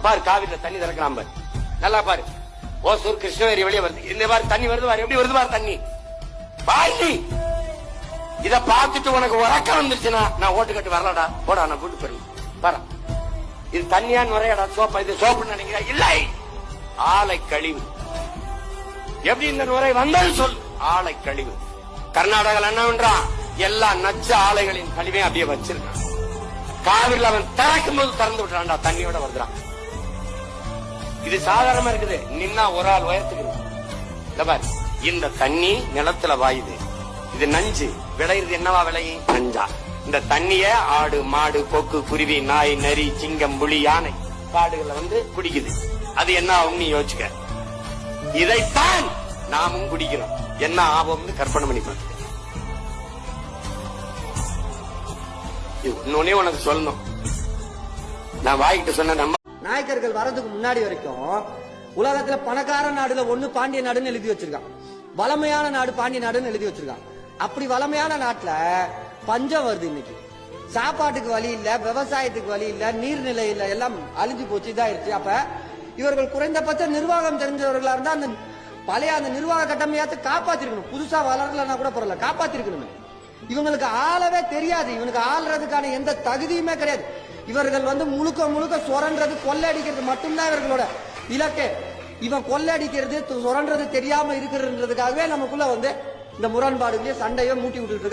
பாரு காவிரியில தண்ணி திறக்கலாம் பாரு, நல்லா பாரு. ஓசூர் கிருஷ்ணகிரி வெளியே வருது, இந்த மாதிரி தண்ணி வருது பாரு, எப்படி வருது பாரு தண்ணி. பாய் இத பார்த்துட்டு உனக்கு உறக்கம் வந்துருச்சுன்னா நான் ஓட்டு கட்டு வரலடா, போடா நான் கூட்டு போயிருந்தேன் பாரு. இது தண்ணியா நுரையடா சோப்பா, இது சோப்புன்னு நினைக்கிறா? இல்லை, ஆலை கழிவு. எப்படி இந்த நுரை வந்தாலும் சொல், ஆலை கழிவு. கர்நாடகால என்ன பண்றான், எல்லா நச்ச ஆலைகளின் கழிவையும் அப்படியே வச்சிருக்கான். காவிரியில் அவன் திறக்கும் போது திறந்து விட்டுறான்டா, தண்ணியோட வருகிறான். இது சாதாரணமா இருக்குது, நின்னா ஒரு ஆள் உயரத்துக்கு இருக்கு. இந்த தண்ணி நிலத்துல வாயுது, இது நஞ்சு. விளையுது என்னவா விளையும்? நஞ்சா. இந்த தண்ணிய ஆடு மாடு கொக்கு குருவி நாய் நரி சிங்கம் புலி யானை காடுகளை குடிக்குது. அது என்ன ஆகும் நீ யோசிச்சுக்க. இதைத்தான் நாமும் குடிக்கிறோம். என்ன ஆகும்னு கற்பனை பண்ணி பார்த்து. இன்னொன்னே உனக்கு சொல்லணும், நான் வாய்கிட்ட சொன்ன நம்ம நாயக்கர்கள் வரதுக்கு முன்னாடி வரைக்கும் உலகத்துல பணக்கார நாடுல ஒண்ணு பாண்டிய நாடுன்னு எழுதி வச்சிருக்கான், வளமையான நாடு பாண்டிய நாடுன்னு எழுதி வச்சிருக்கான். அப்படி வளமையான நாட்டுல பஞ்சம் வருது. இன்னைக்கு சாப்பாட்டுக்கு வழி இல்ல, விவசாயத்துக்கு வழி இல்ல, நீர்நிலை இல்ல, எல்லாம் அழிஞ்சு போச்சு, இதாயிருச்சு. அப்ப இவர்கள் குறைந்தபட்ச நிர்வாகம் தெரிஞ்சவர்களா இருந்தா அந்த பழைய அந்த நிர்வாக கட்டமையாத்து காப்பாத்திருக்கணும். புதுசா வளரலன்னா கூட பரவாயில்ல, காப்பாத்திருக்கணுமே. இவங்களுக்கு ஆளவே தெரியாது, இவனுக்கு ஆள்றதுக்கான எந்த தகுதியுமே கிடையாது. இவர்கள் முழுக்க முழுக்க சுரண்டது கொள்ளடிக்கிறது மட்டும்தான் இவர்களோட இலக்கே. இவன் கொள்ளடிக்கிறது சுரண்டது தெரியாம இருக்கிறதுக்காகவே நமக்குள்ள இந்த முரண்பாடுகளையும் சண்டையோ மூட்டி விட்டுட்டு இருக்கான்.